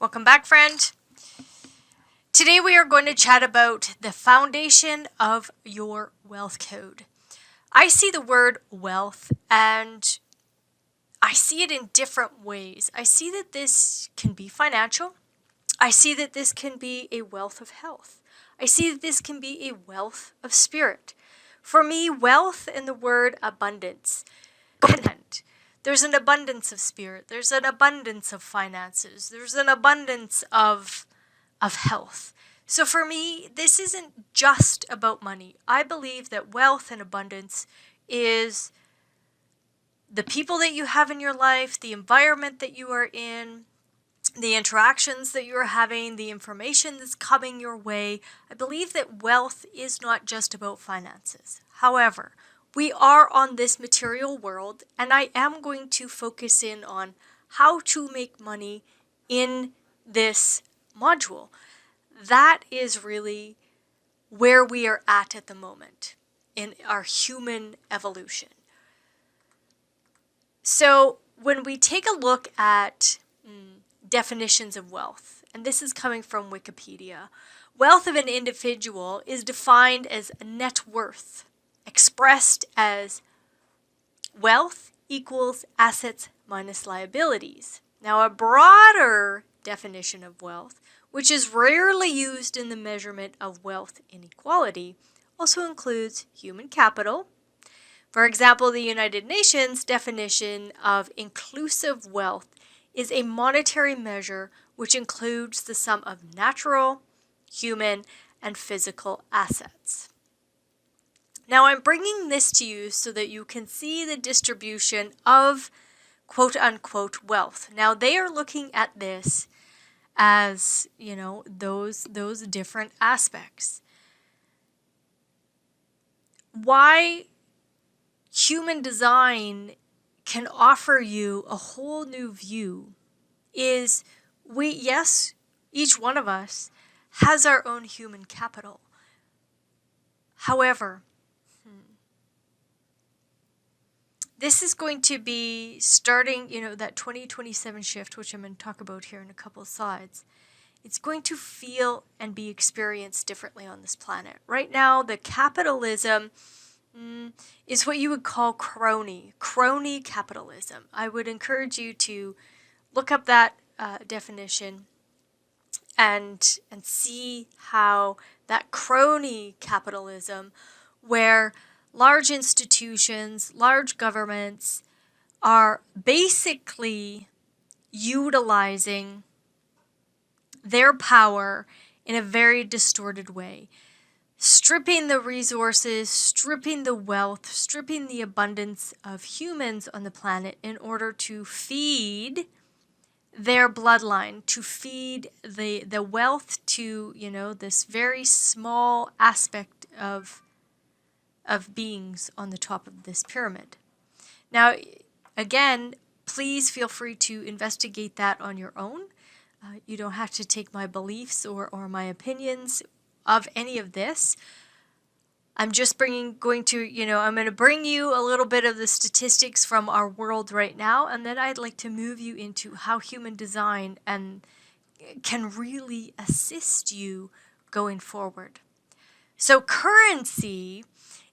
Welcome back, friend. Today we are going to chat about the foundation of your wealth code. I see the word wealth and I see it in different ways. I see that this can be financial. I see that this can be a wealth of health. I see that this can be a wealth of spirit. For me, wealth and the word abundance. There's an abundance of spirit. There's an abundance of finances. There's an abundance of health. So for me, this isn't just about money. I believe that wealth and abundance is the people that you have in your life, the environment that you are in, the interactions that you are having, the information that's coming your way. I believe that wealth is not just about finances. However, we are on this material world, and I am going to focus in on how to make money in this module. That is really where we are at the moment in our human evolution. So when we take a look at definitions of wealth, and this is coming from Wikipedia, wealth of an individual is defined as net worth, expressed as wealth equals assets minus liabilities. Now, a broader definition of wealth, which is rarely used in the measurement of wealth inequality, also includes human capital. For example, the United Nations definition of inclusive wealth is a monetary measure which includes the sum of natural, human, and physical assets. Now, I'm bringing this to you so that you can see the distribution of quote-unquote wealth. Now, they are looking at this as, those different aspects. Why human design can offer you a whole new view is each one of us has our own human capital. However, this is going to be starting, that 2027 shift, which I'm going to talk about here in a couple of slides. It's going to feel and be experienced differently on this planet. Right now, the capitalism is what you would call crony capitalism. I would encourage you to look up that definition and see how that crony capitalism, where large institutions, large governments are basically utilizing their power in a very distorted way, stripping the resources, stripping the wealth, stripping the abundance of humans on the planet in order to feed their bloodline, to feed the wealth to, this very small aspect of beings on the top of this pyramid. Now, again, please feel free to investigate that on your own. You don't have to take my beliefs or my opinions of any of this. I'm just I'm going to bring you a little bit of the statistics from our world right now, and then I'd like to move you into how human design can really assist you going forward. So currency,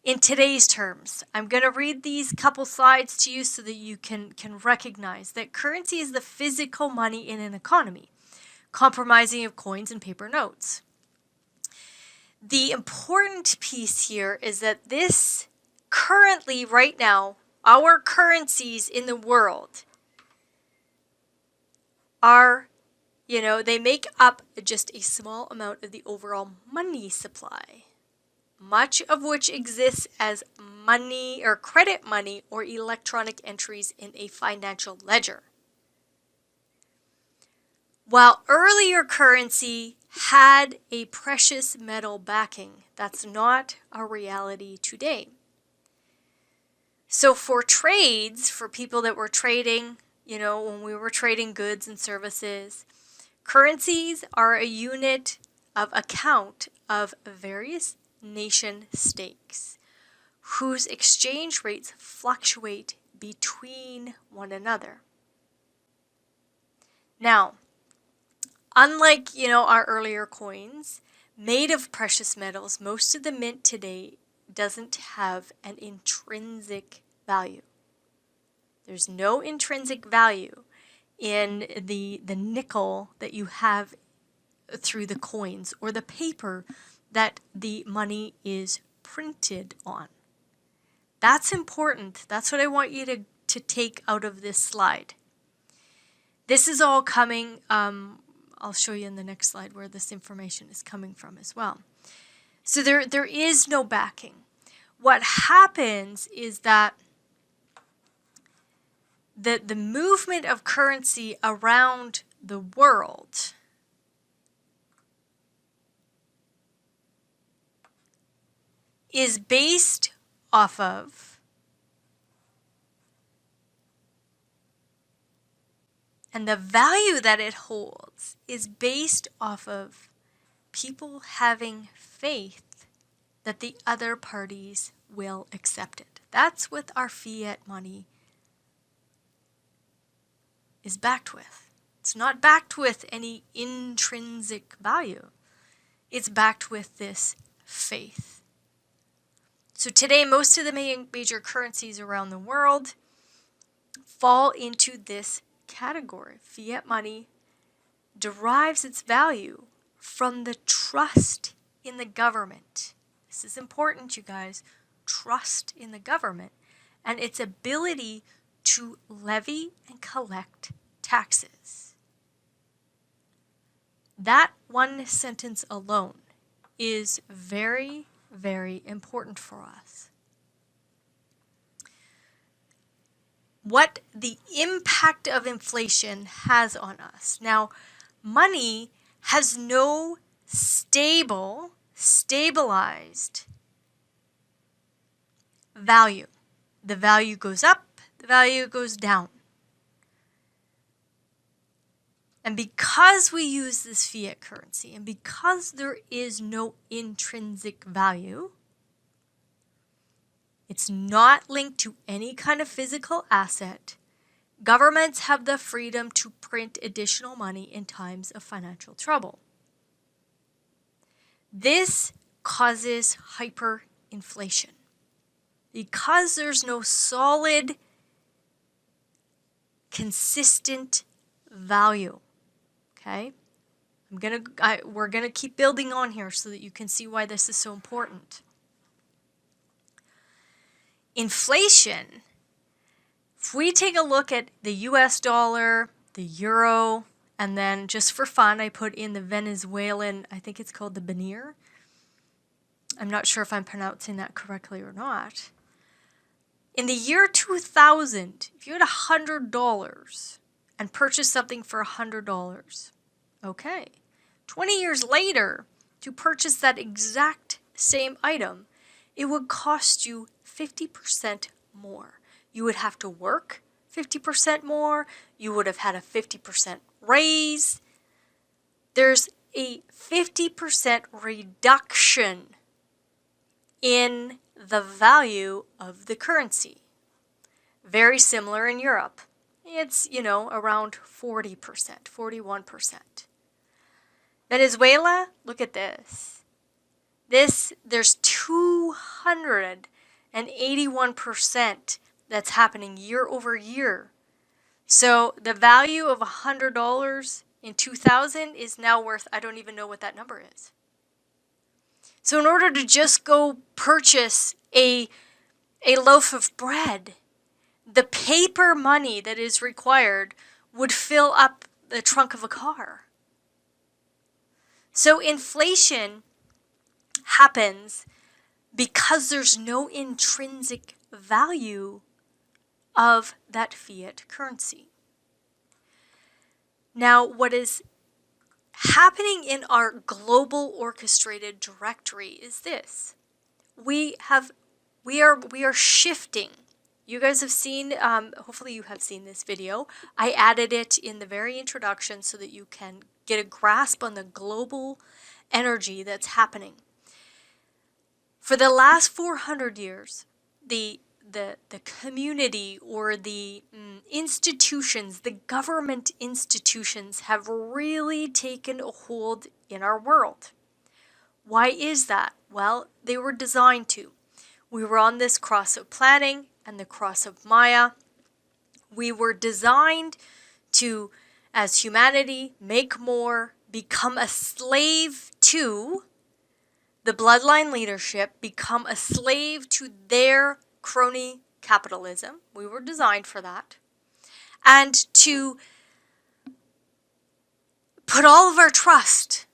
in today's terms, I'm going to read these couple slides to you so that you can recognize that currency is the physical money in an economy, comprising of coins and paper notes. The important piece here is that this currently, right now, our currencies in the world are, they make up just a small amount of the overall money supply, much of which exists as money or credit money or electronic entries in a financial ledger. While earlier currency had a precious metal backing, that's not our reality today. So for trades, for people that were trading, when we were trading goods and services, currencies are a unit of account of various nation states whose exchange rates fluctuate between one another. Now, Unlike, our earlier coins made of precious metals, most of the mint today doesn't have an intrinsic value. There's no intrinsic value in the nickel that you have through the coins or the paper that the money is printed on. That's important. That's what I want you to take out of this slide. This is all coming, I'll show you in the next slide where this information is coming from as well. So there is no backing. What happens is that the movement of currency around the world is based off of, and the value that it holds is based off of people having faith that the other parties will accept it. That's what our fiat money is backed with. It's not backed with any intrinsic value. It's backed with this faith. So today, most of the major currencies around the world fall into this category. Fiat money derives its value from the trust in the government. This is important, you guys. Trust in the government and its ability to levy and collect taxes. That one sentence alone is very, very important for us. What the impact of inflation has on us. Now, money has no stabilized value. The value goes up, the value goes down. And because we use this fiat currency, and because there is no intrinsic value, it's not linked to any kind of physical asset, governments have the freedom to print additional money in times of financial trouble. This causes hyperinflation. Because there's no solid, consistent value. Okay? We're gonna keep building on here so that you can see why this is so important. Inflation, if we take a look at the US dollar, the euro, and then just for fun, I put in the Venezuelan, I think it's called the Benir. I'm not sure if I'm pronouncing that correctly or not. In the year 2000, if you had $100 and purchased something for $100, okay. 20 years later, to purchase that exact same item, it would cost you 50% more. You would have to work 50% more. You would have had a 50% raise. There's a 50% reduction in the value of the currency. Very similar in Europe. It's, around 40%, 41%. Venezuela, look at this. There's 281% that's happening year over year. So the value of $100 in 2000 is now worth, I don't even know what that number is. So in order to just go purchase a loaf of bread, the paper money that is required would fill up the trunk of a car. So inflation happens because there's no intrinsic value of that fiat currency. Now, what is happening in our global orchestrated directory is this. We are shifting. You guys have seen, hopefully you have seen this video. I added it in the very introduction so that you can get a grasp on the global energy that's happening. For the last 400 years, the the community or the institutions, the government institutions have really taken a hold in our world. Why is that? Well, they were designed to. We were on this cross of planning and the cross of Maya. We were designed to, as humanity, make more, become a slave to the bloodline leadership, become a slave to their crony capitalism. We were designed for that. And to put all of our trust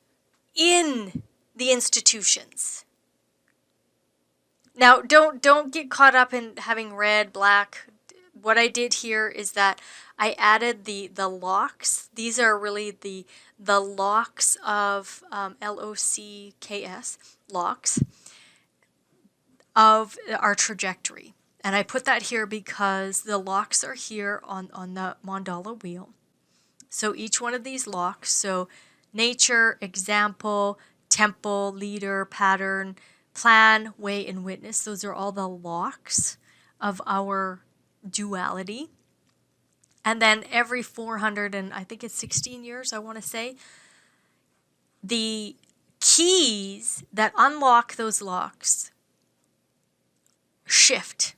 in the institutions. Now, don't get caught up in having red, black. What I did here is that I added the locks. These are really the locks of LOCKS, locks of our trajectory. And I put that here because the locks are here on the mandala wheel. So each one of these locks, so nature, example, temple, leader, pattern, plan, way, and witness, those are all the locks of our duality. And then every 400 and I think it's 16 years, I want to say, the keys that unlock those locks shift.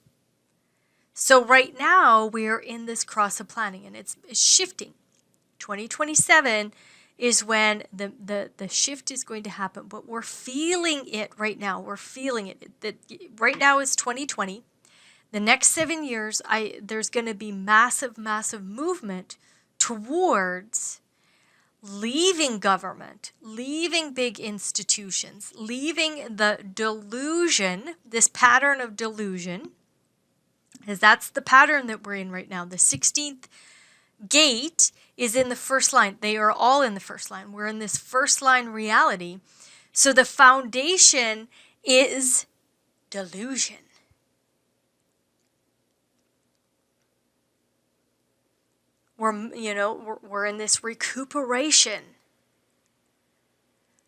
So right now we're in this cross of planning and it's shifting. 2027 is when the shift is going to happen, but we're feeling it right now. We're feeling it. Right now is 2020. The next 7 years, there's going to be massive movement towards leaving government, leaving big institutions, leaving the delusion, this pattern of delusion, because that's the pattern that we're in right now. The 16th gate is in the first line. They are all in the first line. We're in this first line reality. So the foundation is delusion. We're in this recuperation.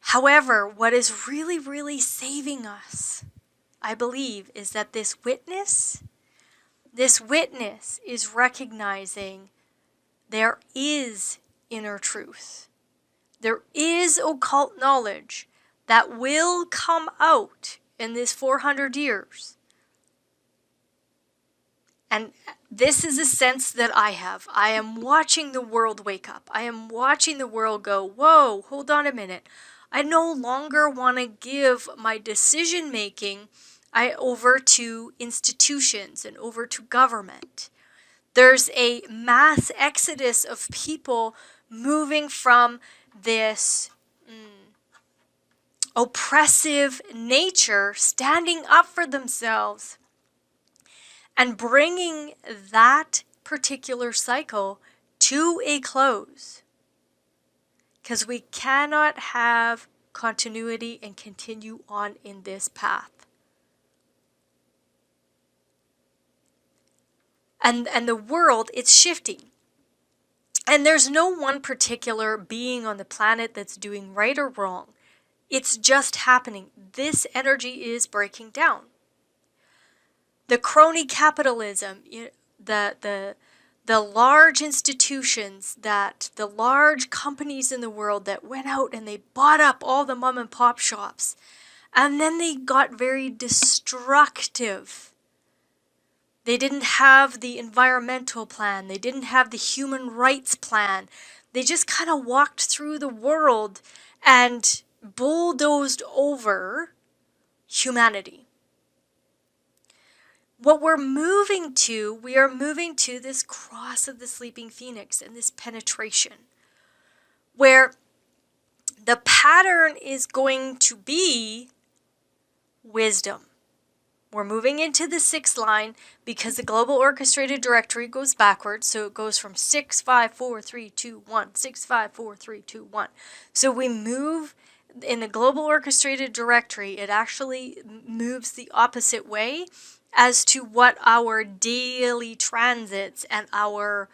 However, what is really saving us, I believe, is that this witness is recognizing there is inner truth. There is occult knowledge that will come out in this 400 years. And this is a sense that I have. I am watching the world wake up. I am watching the world go, whoa, hold on a minute. I no longer want to give my decision making over to institutions and over to government. There's a mass exodus of people moving from this oppressive nature, standing up for themselves, and bringing that particular cycle to a close. Because we cannot have continuity and continue on in this path. And the world, it's shifting. And there's no one particular being on the planet that's doing right or wrong. It's just happening. This energy is breaking down. The crony capitalism, the large institutions, the large companies in the world that went out and they bought up all the mom and pop shops. And then they got very destructive. They didn't have the environmental plan. They didn't have the human rights plan. They just kind of walked through the world and bulldozed over humanity. What we are moving to this cross of the sleeping phoenix and this penetration, where the pattern is going to be wisdom. We're moving into the 6th line because the global orchestrated directory goes backwards. So it goes from 6, 5, 4, 3, 2, 1, 6, 5, 4, 3, 2, 1. So we move in the global orchestrated directory. It actually moves the opposite way as to what our daily transits and our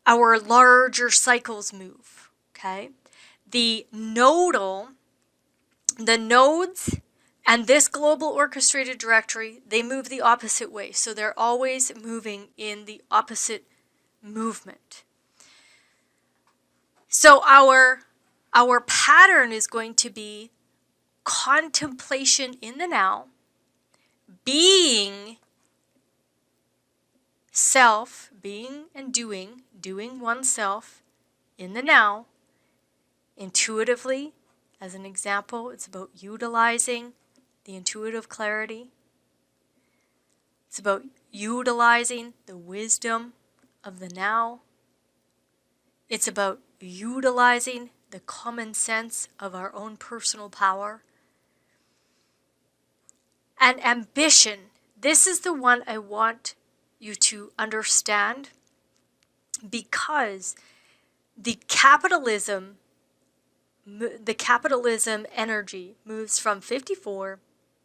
larger cycles move, okay? The nodes And this global orchestrated directory, they move the opposite way. So they're always moving in the opposite movement. So our pattern is going to be contemplation in the now, being self, being and doing oneself in the now, intuitively. As an example, it's about utilizing the intuitive clarity. It's about utilizing the wisdom of the now. It's about utilizing the common sense of our own personal power. And ambition, this is the one I want you to understand, because the capitalism energy moves from 54,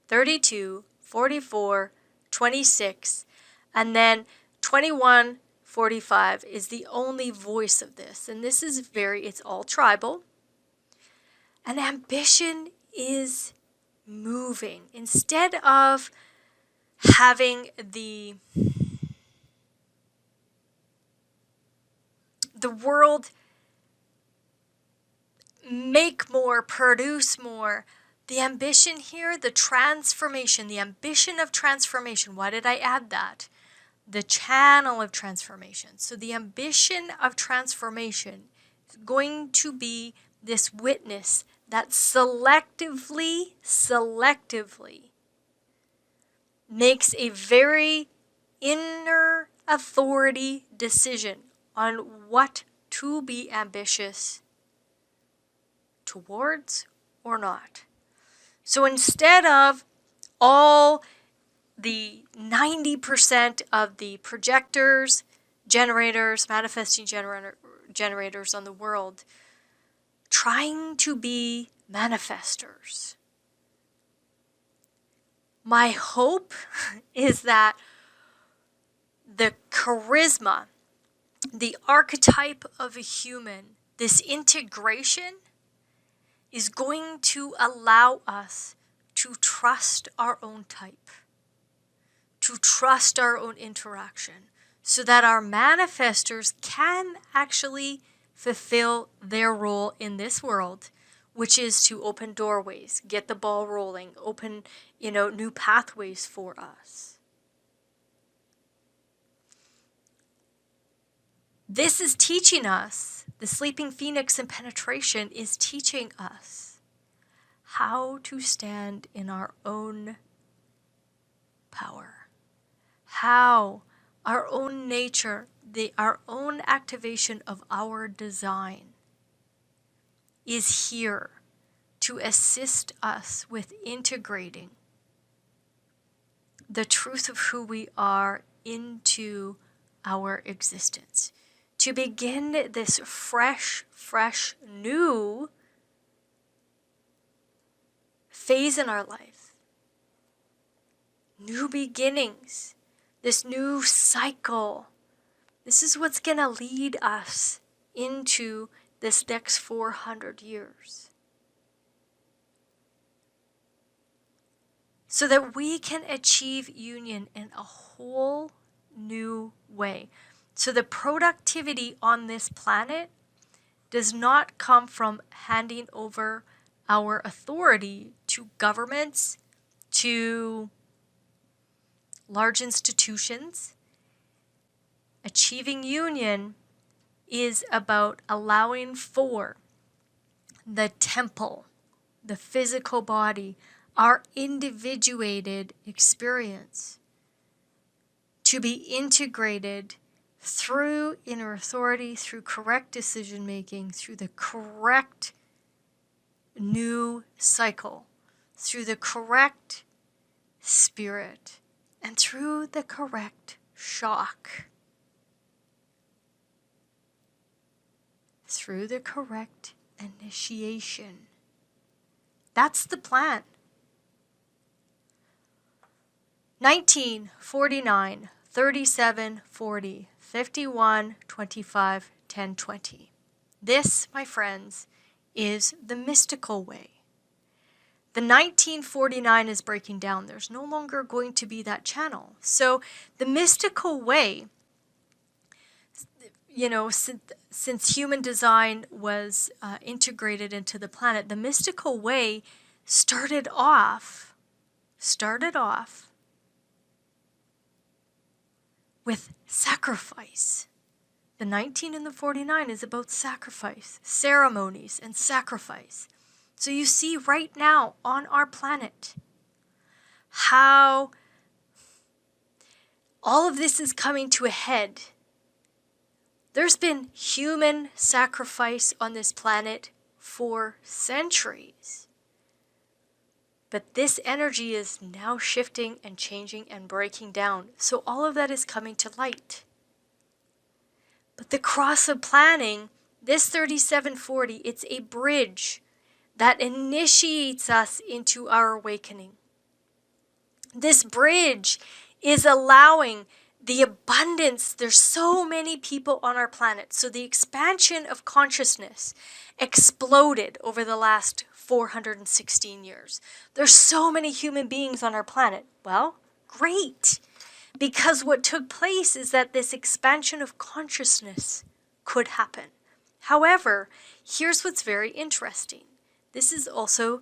32, 44, 26, and then 21, 45 is the only voice of this. And this is it's all tribal. And ambition is moving. Instead of having the world make more, produce more, the ambition here, the transformation, the ambition of transformation. Why did I add that? The channel of transformation. So the ambition of transformation is going to be this witness that selectively makes a very inner authority decision on what to be ambitious towards or not. So instead of all the 90% of the projectors, generators, manifesting generators on the world trying to be manifestors, my hope is that the charisma, the archetype of a human, this integration is going to allow us to trust our own type, to trust our own interaction, so that our manifestors can actually fulfill their role in this world, which is to open doorways, get the ball rolling, open, new pathways for us. This is teaching us, the sleeping phoenix and penetration is teaching us how to stand in our own power, how our own nature, our own activation of our design is here to assist us with integrating the truth of who we are into our existence, to begin this fresh, new phase in our life, new beginnings, this new cycle. This is what's going to lead us into this next 400 years. So that we can achieve union in a whole new way. So the productivity on this planet does not come from handing over our authority to governments, to large institutions. Achieving union is about allowing for the temple, the physical body, our individuated experience to be integrated through inner authority, through correct decision making, through the correct new cycle, through the correct spirit, and through the correct shock, through the correct initiation. That's the plan. 19, 49, 37, 40, 51, 25, 10, 20. This, my friends, is the mystical way. The 1949 is breaking down. There's no longer going to be that channel. So the mystical way, since human design was integrated into the planet, the mystical way started off with sacrifice. The 19 and the 49 is about sacrifice, ceremonies and sacrifice. So you see right now on our planet how all of this is coming to a head. There's been human sacrifice on this planet for centuries. But this energy is now shifting and changing and breaking down. So all of that is coming to light. But the cross of planning, this 3740, it's a bridge that initiates us into our awakening. This bridge is allowing the abundance. There's so many people on our planet. So the expansion of consciousness exploded over the last 416 years. There's so many human beings on our planet. Well, great. Because what took place is that this expansion of consciousness could happen. However, here's what's very interesting. This is also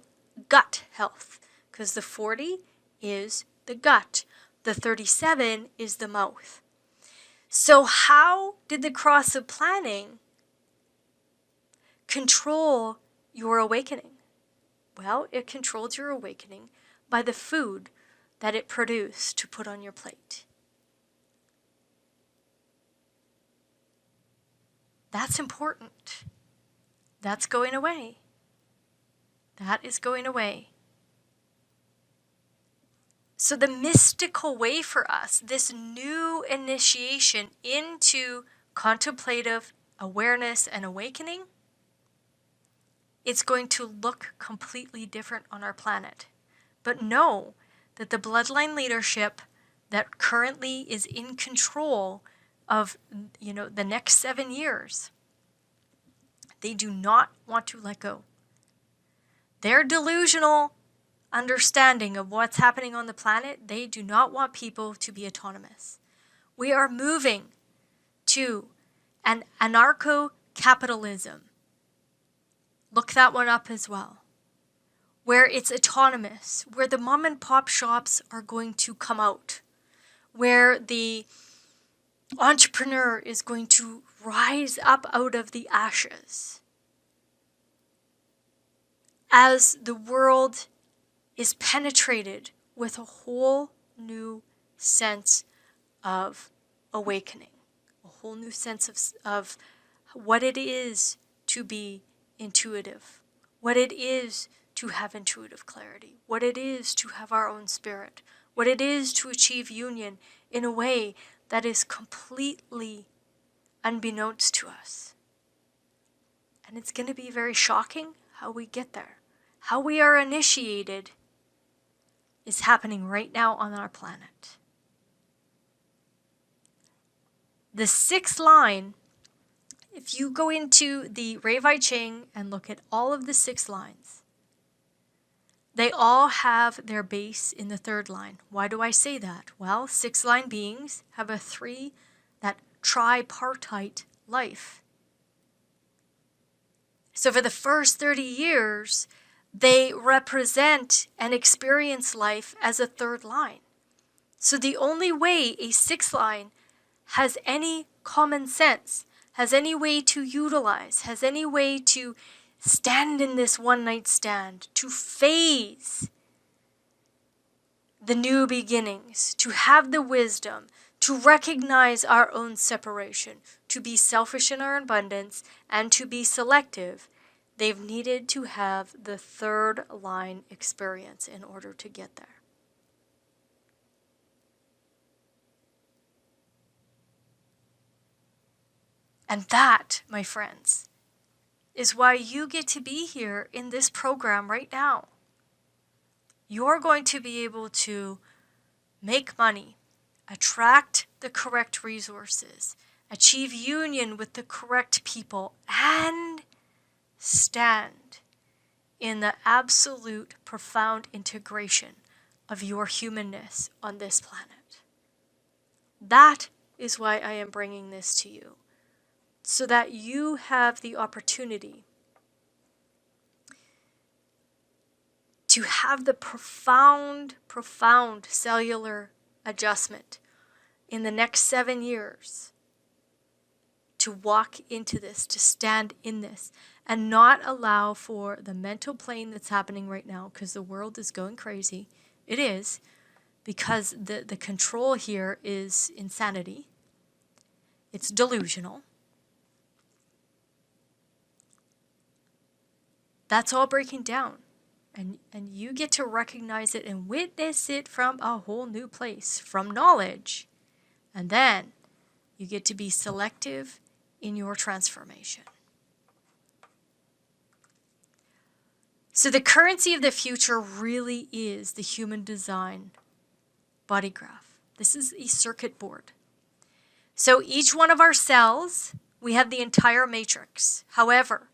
gut health, because the 40 is the gut. The 37 is the mouth. So how did the cross of planning control your awakening? Well, it controlled your awakening by the food that it produced to put on your plate. That's important. That's going away. That is going away. So the mystical way for us, this new initiation into contemplative awareness and awakening, it's going to look completely different on our planet. But know that the bloodline leadership that currently is in control of, the next 7 years, they do not want to let go. Their delusional understanding of what's happening on the planet, they do not want people to be autonomous. We are moving to an anarcho-capitalism. Look that one up as well. Where it's autonomous, where the mom and pop shops are going to come out, where the entrepreneur is going to rise up out of the ashes. As the world is penetrated with a whole new sense of awakening, a whole new sense of what it is to be intuitive, what it is to have intuitive clarity, what it is to have our own spirit, what it is to achieve union in a way that is completely unbeknownst to us. And it's going to be very shocking how we get there. How we are initiated is happening right now on our planet. The 6th line, if you go into the Rei Vai Ching and look at all of the 6 lines, they all have their base in the 3rd line. Why do I say that? Well, 6-line beings have that tripartite life. So for the first 30 years, they represent and experience life as a 3rd line. So the only way a 6th line has any common sense, has any way to utilize, has any way to stand in this one-night stand, to phase the new beginnings, to have the wisdom, to recognize our own separation, to be selfish in our abundance, and to be selective, they've needed to have the 3rd line experience in order to get there. And that, my friends, is why you get to be here in this program right now. You're going to be able to make money, attract the correct resources, achieve union with the correct people, and stand in the absolute profound integration of your humanness on this planet. That is why I am bringing this to you, so that you have the opportunity to have the profound cellular adjustment in the next 7 years, to walk into this, to stand in this, and not allow for the mental plane that's happening right now, because the world is going crazy. It is, because the control here is insanity. It's delusional. That's all breaking down. And you get to recognize it and witness it from a whole new place, from knowledge. And then you get to be selective in your transformation. So the currency of the future really is the human design body graph. This is a circuit board. So each one of our cells, we have the entire matrix. However,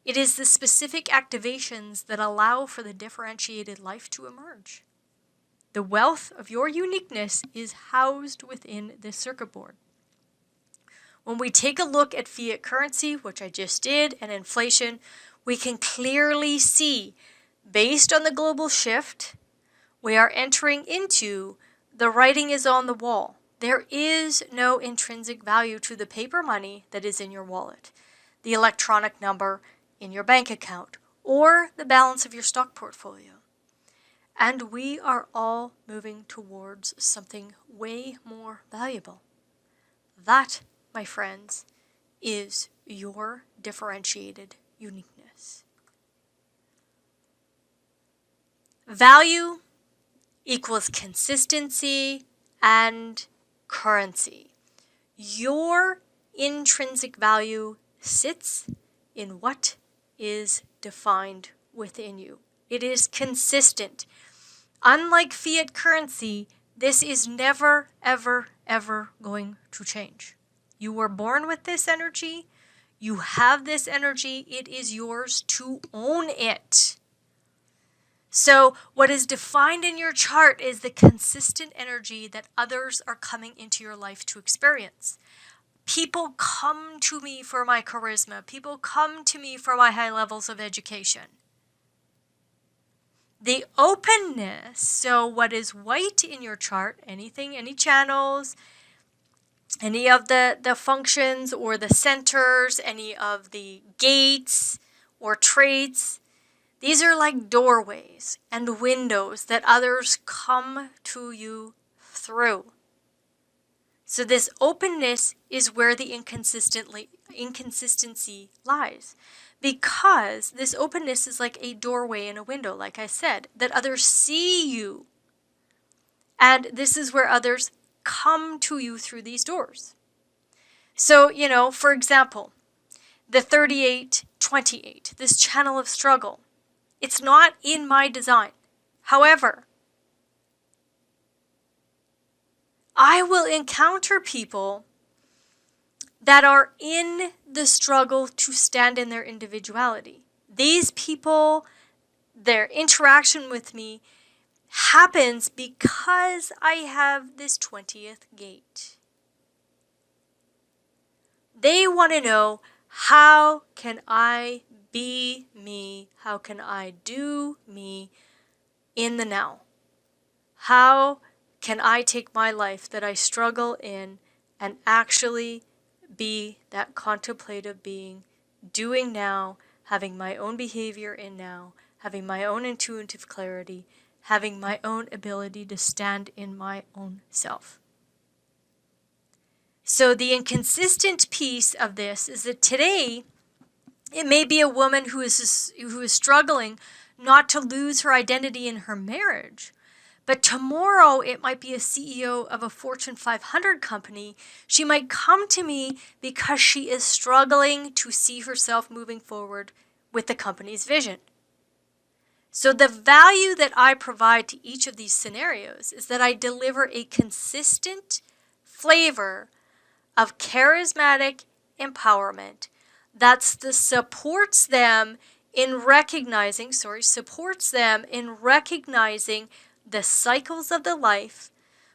it is the specific activations that allow for the differentiated life to emerge. The wealth of your uniqueness is housed within this circuit board. When we take a look at fiat currency, which I just did, and inflation, we can clearly see, based on the global shift, we are entering into the writing is on the wall. There is no intrinsic value to the paper money that is in your wallet, the electronic number in your bank account, or the balance of your stock portfolio. And we are all moving towards something way more valuable. That, my friends, is your differentiated uniqueness. Value equals consistency and currency. Your intrinsic value sits in what is defined within you. It is consistent. Unlike fiat currency, this is never, ever, ever going to change. You were born with this energy. You have this energy. It is yours to own it. So what is defined in your chart is the consistent energy that others are coming into your life to experience. People come to me for my charisma. People come to me for my high levels of education. The openness, so what is white in your chart, anything, any channels, any of the functions or the centers, any of the gates or traits, these are like doorways and windows that others come to you through. So this openness is where the inconsistency lies. Because this openness is like a doorway and a window, like I said, that others see you. And this is where others come to you through these doors. So, for example, the 3828, this channel of struggle, it's not in my design. However, I will encounter people that are in the struggle to stand in their individuality. These people, their interaction with me happens because I have this 20th gate. They want to know, how can I be me? How can I do me in the now? How can I take my life that I struggle in and actually be that contemplative being, doing now, having my own behavior in now, having my own intuitive clarity, having my own ability to stand in my own self. So the inconsistent piece of this is that today, it may be a woman who is struggling not to lose her identity in her marriage. But tomorrow, it might be a CEO of a Fortune 500 company. She might come to me because she is struggling to see herself moving forward with the company's vision. So the value that I provide to each of these scenarios is that I deliver a consistent flavor of charismatic empowerment that supports them supports them in recognizing the cycles of the life,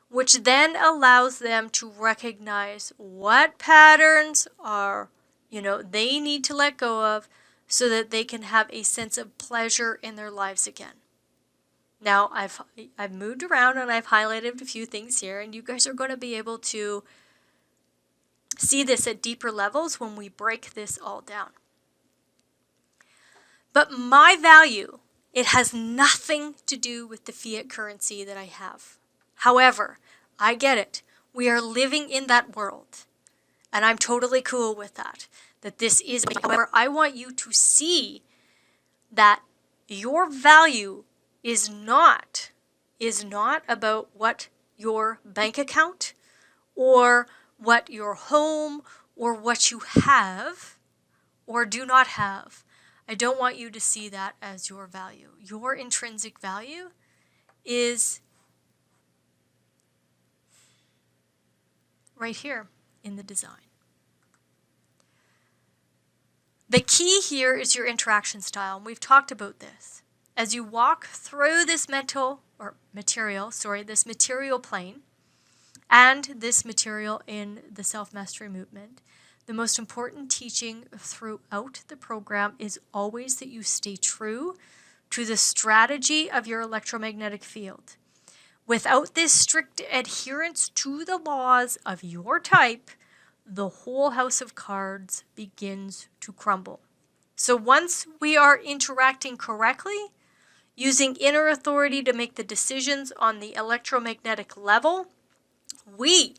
which then allows them to recognize what patterns are, they need to let go of so that they can have a sense of pleasure in their lives again. Now, I've moved around and I've highlighted a few things here, and you guys are going to be able to see this at deeper levels when we break this all down. But my value, it has nothing to do with the fiat currency that I have. However, I get it. We are living in that world, and I'm totally cool with that. That this is, however, I want you to see that your value is not about what your bank account or what your home or what you have or do not have. I don't want you to see that as your value. Your intrinsic value is right here in the design. The key here is your interaction style, and we've talked about this. As you walk through this material plane and this material in the self-mastery movement, the most important teaching throughout the program is always that you stay true to the strategy of your electromagnetic field. Without this strict adherence to the laws of your type, the whole house of cards begins to crumble. So once we are interacting correctly, using inner authority to make the decisions on the electromagnetic level, we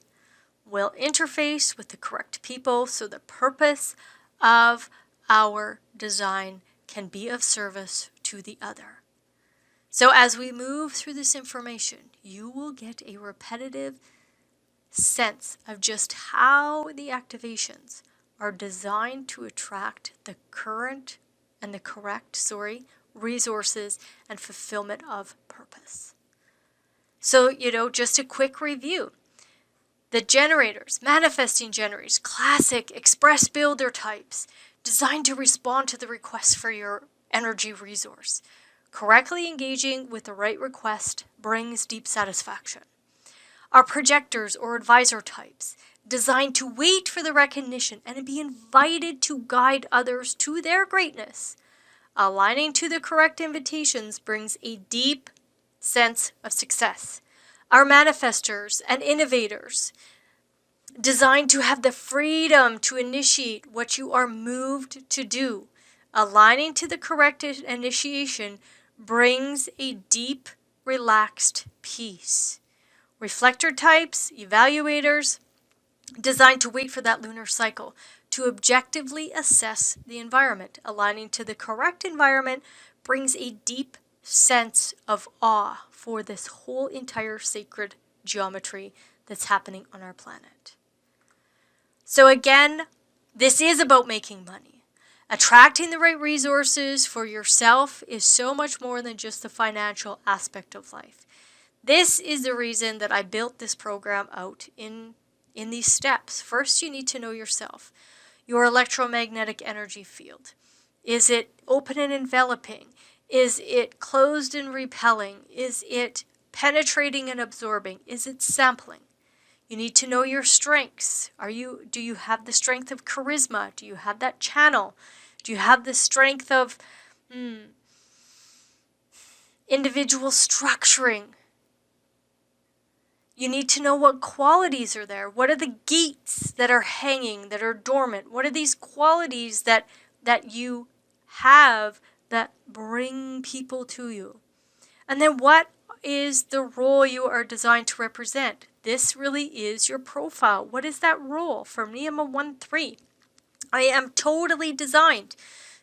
will interface with the correct people so the purpose of our design can be of service to the other. So as we move through this information, you will get a repetitive sense of just how the activations are designed to attract the correct resources and fulfillment of purpose. So, just a quick review. The generators, manifesting generators, classic express builder types, designed to respond to the request for your energy resource. Correctly engaging with the right request brings deep satisfaction. Our projectors or advisor types, designed to wait for the recognition and be invited to guide others to their greatness. Aligning to the correct invitations brings a deep sense of success. Our manifestors and innovators, designed to have the freedom to initiate what you are moved to do. Aligning to the correct initiation brings a deep, relaxed peace. Reflector types, evaluators, designed to wait for that lunar cycle, to objectively assess the environment. Aligning to the correct environment brings a deep sense of awe for this whole entire sacred geometry that's happening on our planet. So again, this is about making money. Attracting the right resources for yourself is so much more than just the financial aspect of life. This is the reason that I built this program out in these steps. First, you need to know yourself, your electromagnetic energy field. Is it open and enveloping? Is it closed and repelling? Is it penetrating and absorbing? Is it sampling? You need to know your strengths. Do you have the strength of charisma? Do you have that channel? Do you have the strength of individual structuring? You need to know what qualities are there. What are the gates that are hanging, that are dormant? What are these qualities that you have that bring people to you? And then what is the role you are designed to represent? This really is your profile. What is that role? For me, I'm a 1-3. I am totally designed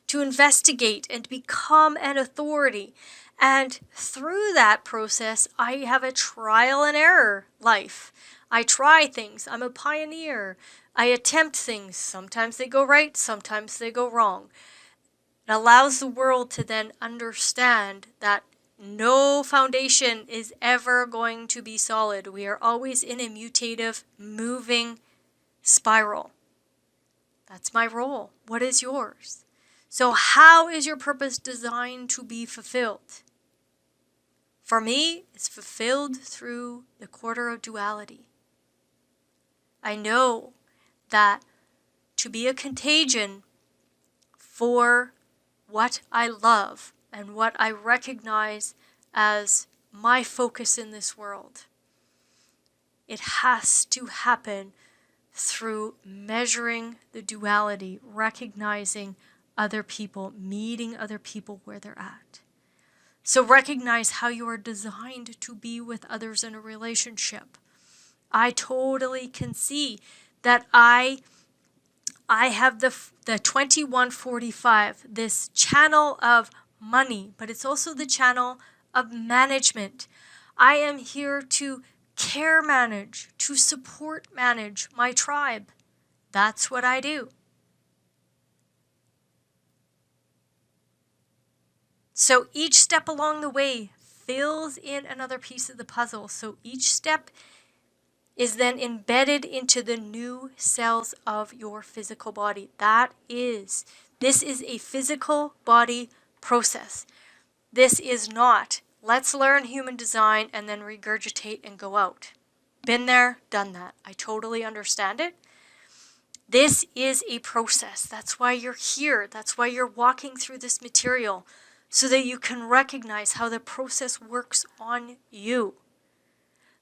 to investigate and become an authority. And through that process, I have a trial and error life. I try things. I'm a pioneer. I attempt things. Sometimes they go right, sometimes they go wrong. It allows the world to then understand that no foundation is ever going to be solid. We are always in a mutative, moving spiral. That's my role. What is yours? So how is your purpose designed to be fulfilled? For me, it's fulfilled through the quarter of duality. I know that to be a contagion for what I love and what I recognize as my focus in this world, it has to happen through measuring the duality, recognizing other people, meeting other people where they're at. So recognize how you are designed to be with others in a relationship. I totally can see that I have the 2145, this channel of money, but it's also the channel of management. I am here to care manage, to support manage my tribe. That's what I do. So each step along the way fills in another piece of the puzzle. So each step is then embedded into the new cells of your physical body. This is a physical body process. This is not, let's learn human design and then regurgitate and go out. Been there, done that. I totally understand it. This is a process. That's why you're here. That's why you're walking through this material, so that you can recognize how the process works on you.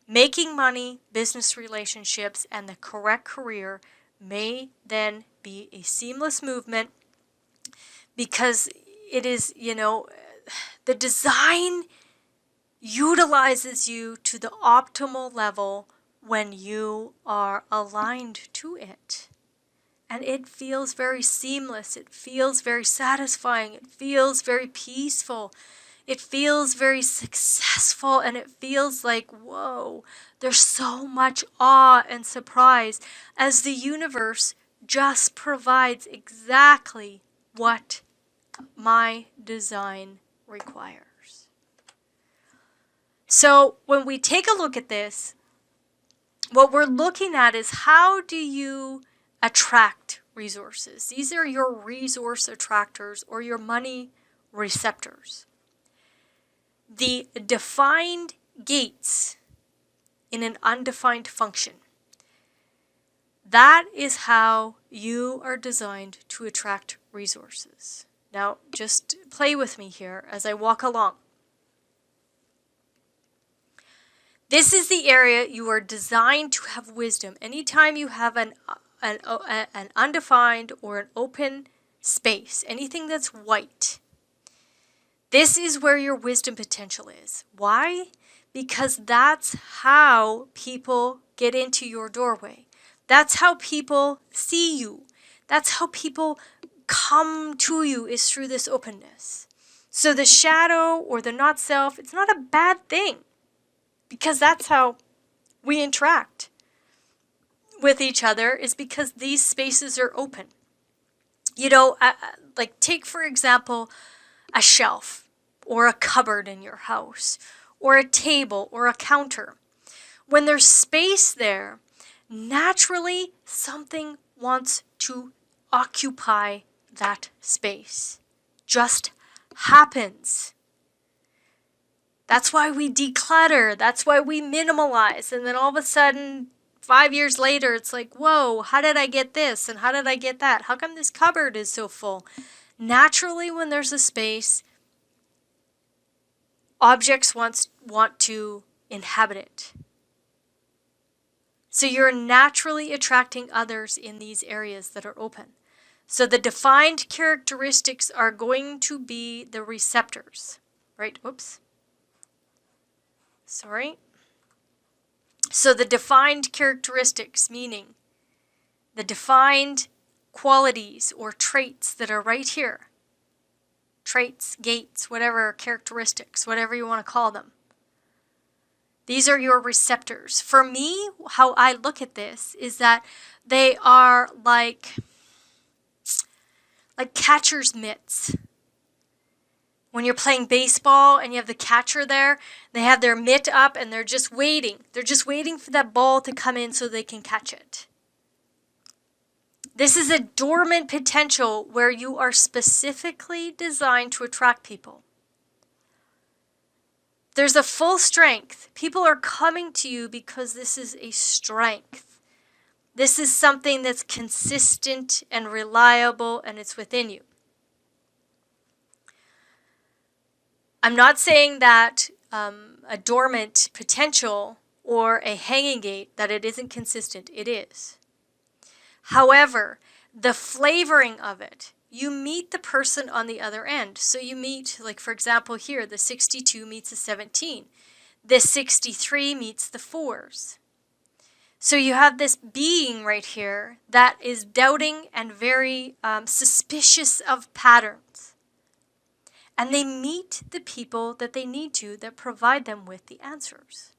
Making money, business relationships, and the correct career may then be a seamless movement, because it is, the design utilizes you to the optimal level when you are aligned to it. And it feels very seamless. It feels very satisfying. It feels very peaceful. It feels very successful. And it feels like, whoa, there's so much awe and surprise as the universe just provides exactly what my design requires. So when we take a look at this, what we're looking at is, how do you attract resources? These are your resource attractors, or your money receptors. The defined gates in an undefined function. That is how you are designed to attract resources. Now, just play with me here as I walk along. This is the area you are designed to have wisdom. Anytime you have an undefined or an open space, anything that's white, this is where your wisdom potential is. Why? Because that's how people get into your doorway. That's how people see you. That's how people come to you, is through this openness. So the shadow or the not self, it's not a bad thing, because that's how we interact with each other, is because these spaces are open. Like take for example a shelf or a cupboard in your house, or a table or a counter. When there's space there, naturally something wants to occupy that space. Just happens. That's why we declutter. That's why we minimalize. And then all of a sudden, 5 years later, it's like, whoa, how did I get this? And how did I get that? How come this cupboard is so full? Naturally, when there's a space, objects want to inhabit it. So you're naturally attracting others in these areas that are open. So the defined characteristics are going to be the receptors, right? Oops. Sorry. So the defined characteristics, meaning the defined qualities or traits that are right here. Traits, gates, whatever, characteristics, whatever you want to call them. These are your receptors. For me, how I look at this is that they are like catcher's mitts. When you're playing baseball and you have the catcher there, they have their mitt up and they're just waiting. They're just waiting for that ball to come in so they can catch it. This is a dormant potential where you are specifically designed to attract people. There's a full strength. People are coming to you because this is a strength. This is something that's consistent and reliable, and it's within you. I'm not saying that a dormant potential or a hanging gate, that it isn't consistent. It is. However, the flavoring of it, you meet the person on the other end. So you meet, like for example here, the 62 meets the 17. The 63 meets the 4s. So you have this being right here that is doubting and very suspicious of patterns. And they meet the people that they need to, that provide them with the answers.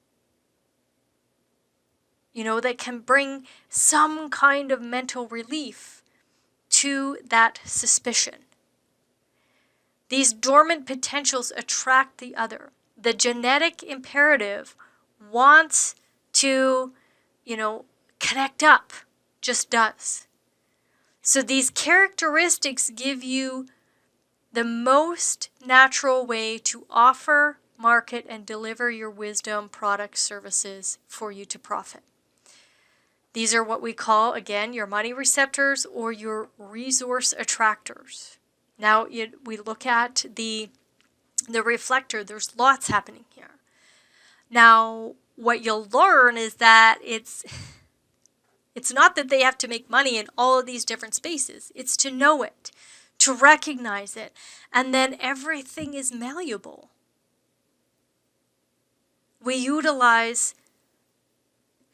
You know, that can bring some kind of mental relief to that suspicion. These dormant potentials attract the other. The genetic imperative wants to, connect up, just does. So these characteristics give you the most natural way to offer, market, and deliver your wisdom, products, services for you to profit. These are what we call, again, your money receptors or your resource attractors. Now, we look at the reflector. There's lots happening here. Now, what you'll learn is that it's not that they have to make money in all of these different spaces. It's to know it, to recognize it, and then everything is malleable. We utilize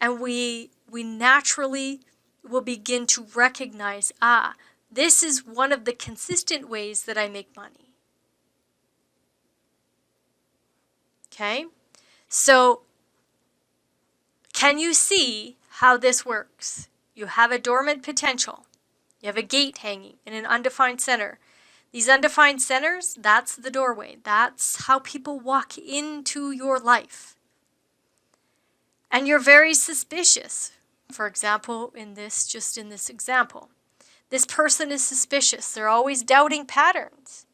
and we naturally will begin to recognize, this is one of the consistent ways that I make money. Okay? So, can you see how this works? You have a dormant potential. You have a gate hanging in an undefined center. These undefined centers, that's the doorway. That's how people walk into your life. And you're very suspicious. For example, in this example, this person is suspicious. They're always doubting patterns.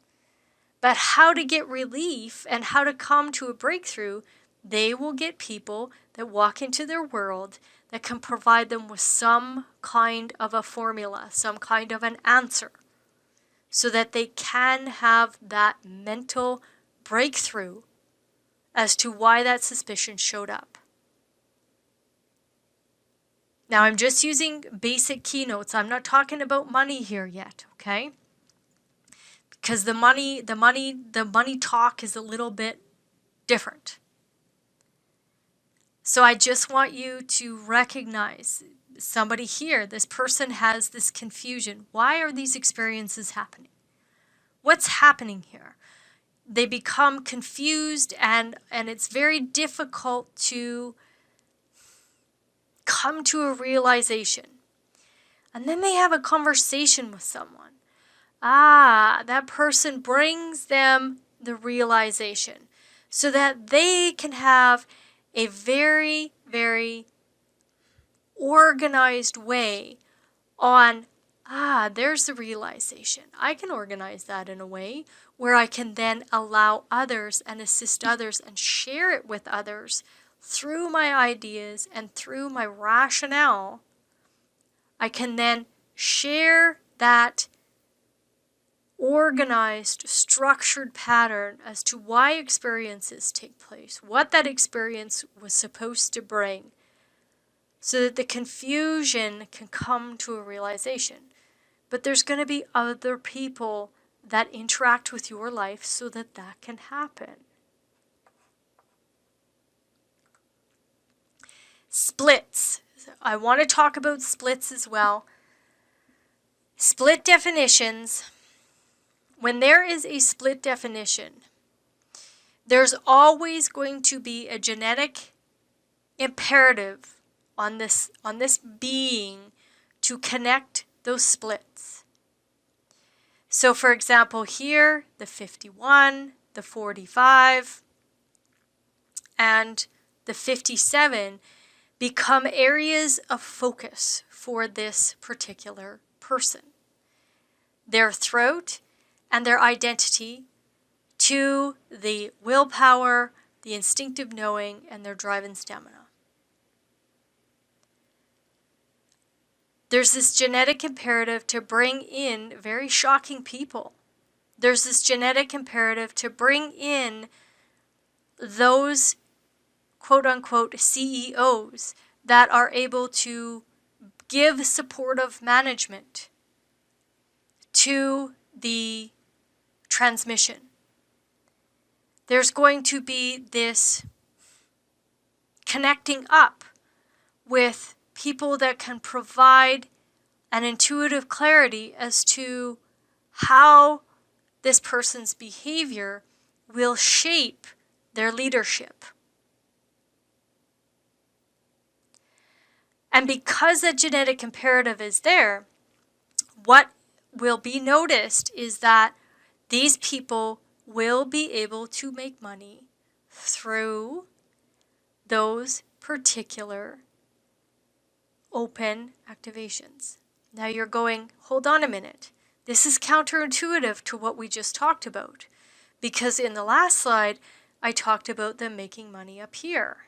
But how to get relief and how to come to a breakthrough, they will get people that walk into their world that can provide them with some kind of a formula, some kind of an answer, so that they can have that mental breakthrough as to why that suspicion showed up. Now, I'm just using basic keynotes. I'm not talking about money here yet, okay? Because the money talk is a little bit different. So I just want you to recognize somebody here, this person has this confusion. Why are these experiences happening? What's happening here? They become confused and it's very difficult to come to a realization. And then they have a conversation with someone. That person brings them the realization so that they can have a very, very organized way on, there's the realization. I can organize that in a way where I can then allow others and assist others and share it with others through my ideas and through my rationale. I can then share that organized, structured pattern as to why experiences take place, what that experience was supposed to bring, so that the confusion can come to a realization. But there's going to be other people that interact with your life so that that can happen. Splits. I want to talk about splits as well. Split definitions. When there is a split definition, there's always going to be a genetic imperative on this being to connect those splits. So for example here, the 51, the 45, and the 57 become areas of focus for this particular person, their throat, and their identity to the willpower, the instinctive knowing, and their drive and stamina. There's this genetic imperative to bring in very shocking people. There's this genetic imperative to bring in those quote-unquote CEOs that are able to give supportive management to the transmission. There's going to be this connecting up with people that can provide an intuitive clarity as to how this person's behavior will shape their leadership. And because that genetic imperative is there, what will be noticed is that these people will be able to make money through those particular open activations. Now you're going, hold on a minute. This is counterintuitive to what we just talked about. Because in the last slide, I talked about them making money up here.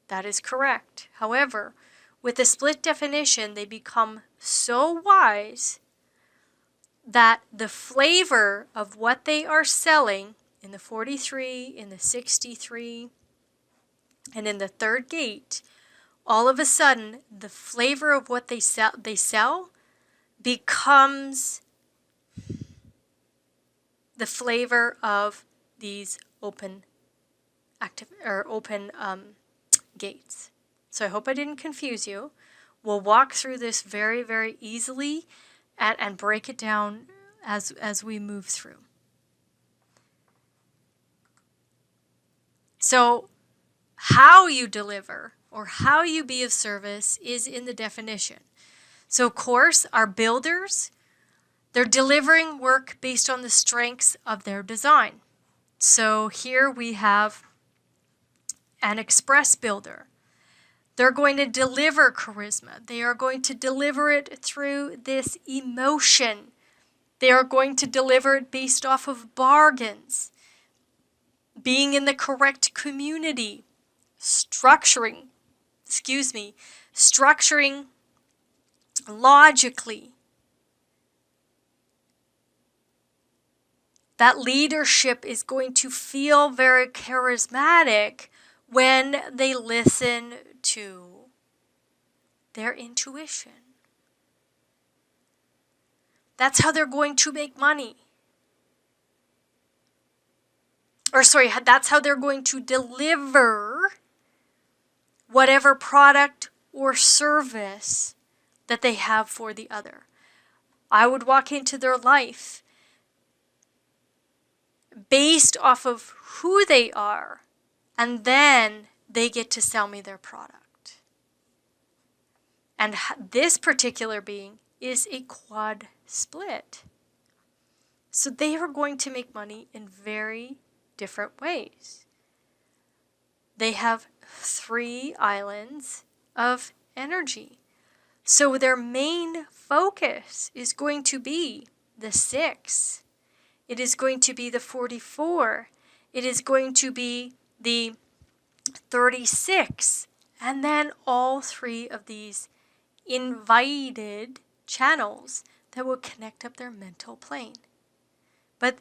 That is correct. However, with a split definition, they become so wise that the flavor of what they are selling in the 43, in the 63, and in the third gate, all of a sudden, the flavor of what they sell becomes the flavor of these open gates. So I hope I didn't confuse you. We'll walk through this very, very easily and break it down as we move through. So how you deliver or how you be of service is in the definition. So of course, our builders, they're delivering work based on the strengths of their design. So here we have an express builder. They're going to deliver charisma. They are going to deliver it through this emotion. They are going to deliver it based off of bargains, being in the correct community, structuring logically. That leadership is going to feel very charismatic when they listen to their intuition. That's how they're going to make money. That's how they're going to deliver whatever product or service that they have for the other. I would walk into their life based off of who they are, and then they get to sell me their product. And this particular being is a quad split. So they are going to make money in very different ways. They have 3 islands of energy. So their main focus is going to be the 6. It is going to be the 44. It is going to be the 36. And then all 3 of these invited channels that will connect up their mental plane. But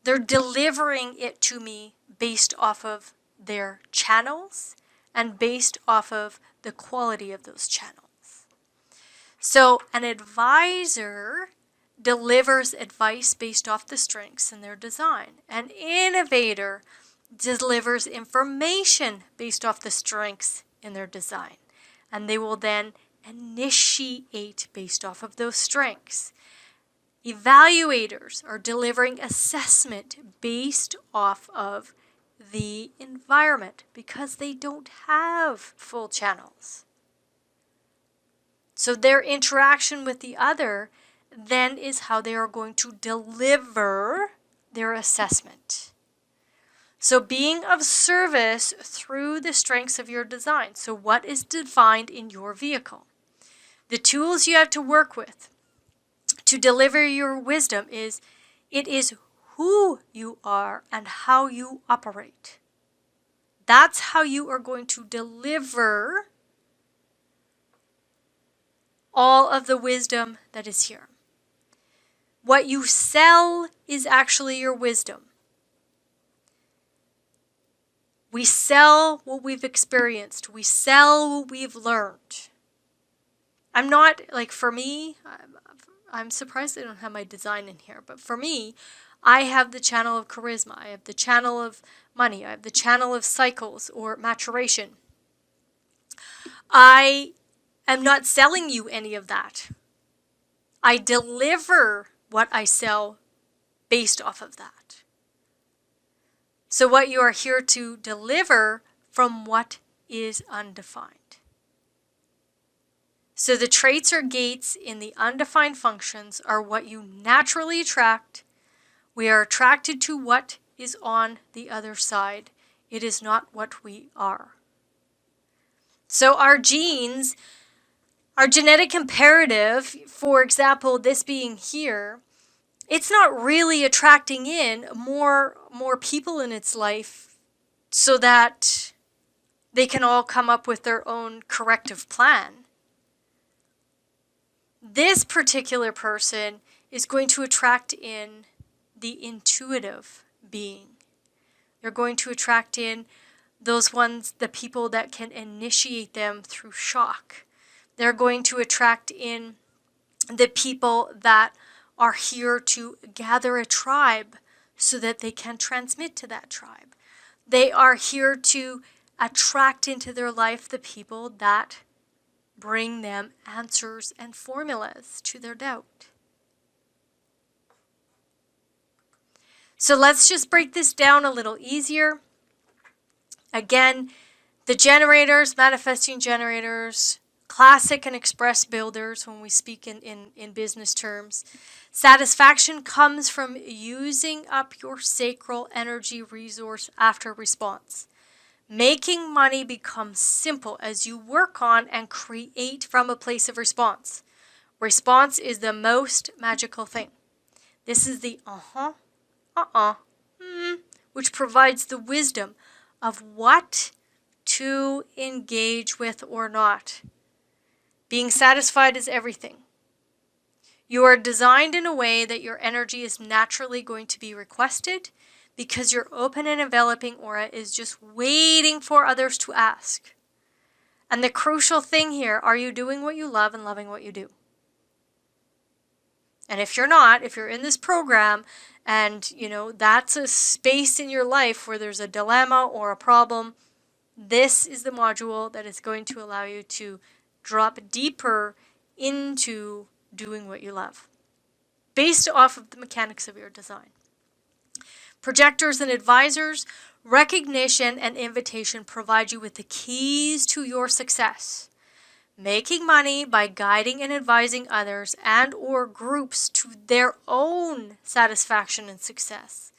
they're delivering it to me based off of their channels and based off of the quality of those channels. So an advisor delivers advice based off the strengths in their design. An innovator delivers information based off the strengths in their design. And they will then initiate based off of those strengths. Evaluators are delivering assessment based off of the environment because they don't have full channels. So their interaction with the other then is how they are going to deliver their assessment. So being of service through the strengths of your design. So what is defined in your vehicle? The tools you have to work with to deliver your wisdom is, it is who you are and how you operate. That's how you are going to deliver all of the wisdom that is here. What you sell is actually your wisdom. We sell what we've experienced. We sell what we've learned. I'm not, like, for me, I'm surprised I don't have my design in here, but for me, I have the channel of charisma. I have the channel of money. I have the channel of cycles or maturation. I am not selling you any of that. I deliver what I sell based off of that. So what you are here to deliver from what is undefined. So the traits or gates in the undefined functions are what you naturally attract. We are attracted to what is on the other side. It is not what we are. So our genes, our genetic imperative, for example, this being here, it's not really attracting in more people in its life so that they can all come up with their own corrective plan. This particular person is going to attract in the intuitive being. They're going to attract in those ones, the people that can initiate them through shock. They're going to attract in the people that are here to gather a tribe so that they can transmit to that tribe. They are here to attract into their life the people that bring them answers and formulas to their doubt. So let's just break this down a little easier. Again, the generators, manifesting generators, classic and express builders when we speak in business terms. Satisfaction comes from using up your sacral energy resource after response. Making money becomes simple as you work on and create from a place of response. Response is the most magical thing. This is the which provides the wisdom of what to engage with or not. Being satisfied is everything. You are designed in a way that your energy is naturally going to be requested because your open and enveloping aura is just waiting for others to ask. And the crucial thing here, are you doing what you love and loving what you do? And if you're not, if you're in this program and, that's a space in your life where there's a dilemma or a problem, this is the module that is going to allow you to drop deeper into doing what you love, based off of the mechanics of your design. Projectors and advisors, recognition and invitation provide you with the keys to your success. Making money by guiding and advising others and or groups to their own satisfaction and success.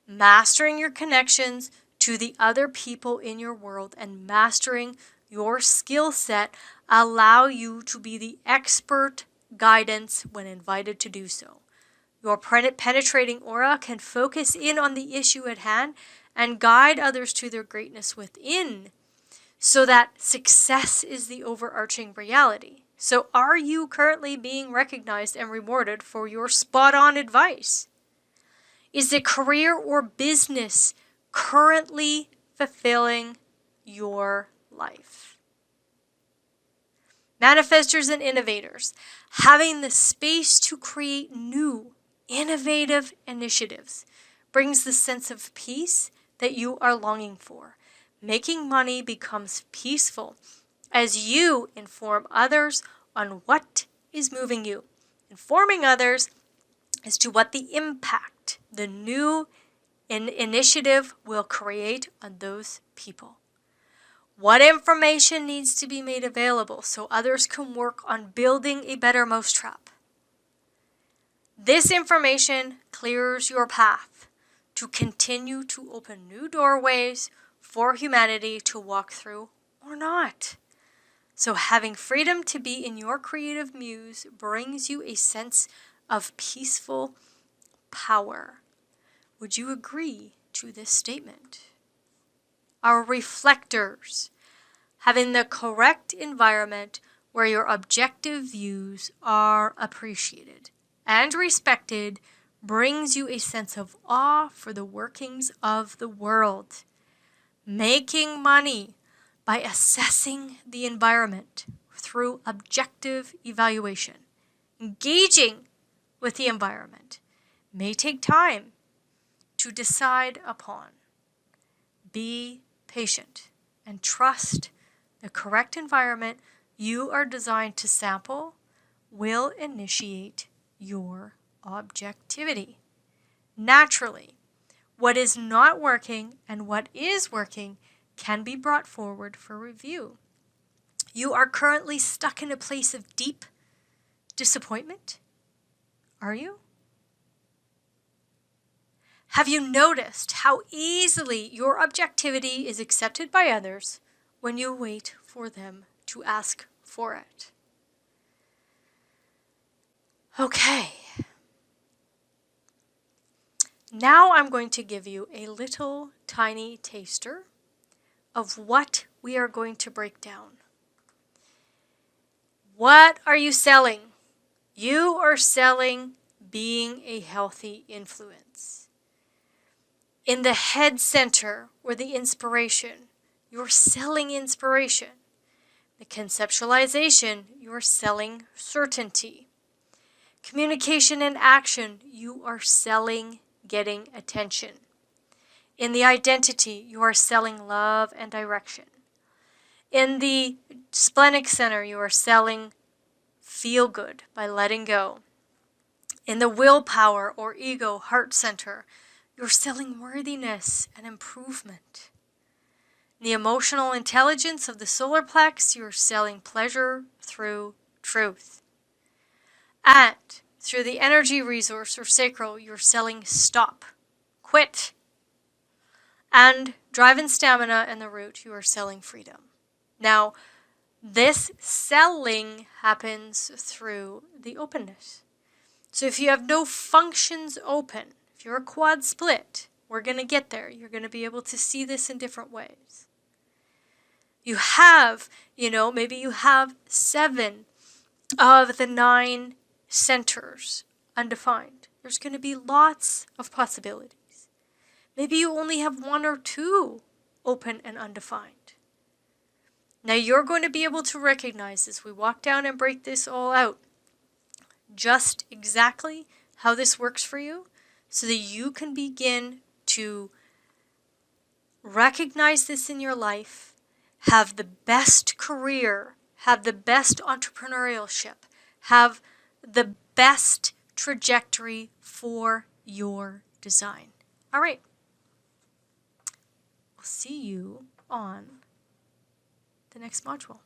Mastering your connections to the other people in your world and mastering your skill set allow you to be the expert guidance when invited to do so. Your penetrating aura can focus in on the issue at hand and guide others to their greatness within, so that success is the overarching reality. So are you currently being recognized and rewarded for your spot-on advice? Is the career or business currently fulfilling your life? Manifestors and innovators, having the space to create new, innovative initiatives brings the sense of peace that you are longing for. Making money becomes peaceful as you inform others on what is moving you. Informing others as to what the impact the new initiative will create on those people. What information needs to be made available so others can work on building a better mousetrap. This information clears your path to continue to open new doorways for humanity to walk through or not. So having freedom to be in your creative muse brings you a sense of peaceful power. Would you agree to this statement? Our reflectors, having the correct environment where your objective views are appreciated and respected, brings you a sense of awe for the workings of the world. Making money by assessing the environment through objective evaluation. Engaging with the environment may take time to decide upon. Be patient and trust the correct environment you are designed to sample will initiate your objectivity. Naturally, what is not working and what is working can be brought forward for review. You are currently stuck in a place of deep disappointment? Are you? Have you noticed how easily your objectivity is accepted by others when you wait for them to ask for it? Okay. Now I'm going to give you a little tiny taster of what we are going to break down. What are you selling? You are selling being a healthy influence. In the head center, or the inspiration, you're selling inspiration. The conceptualization, you're selling certainty. Communication and action, you are selling getting attention. In the identity, you are selling love and direction. In the splenic center, you are selling feel good by letting go. In the willpower or ego heart center, you're selling worthiness and improvement. In the emotional intelligence of the solar plex, you're selling pleasure through truth. And through the energy resource or sacral, you're selling stop, quit. And drive and stamina and the root, you are selling freedom. Now, this selling happens through the openness. So if you have no functions open, if you're a quad split, we're going to get there. You're going to be able to see this in different ways. You have, maybe you have 7 of the 9 centers undefined. There's going to be lots of possibilities. Maybe you only have 1 or 2 open and undefined. Now you're going to be able to recognize as we walk down and break this all out, just exactly how this works for you, so that you can begin to recognize this in your life, have the best career, have the best entrepreneurship, have the best trajectory for your design. All right. I'll see you on the next module.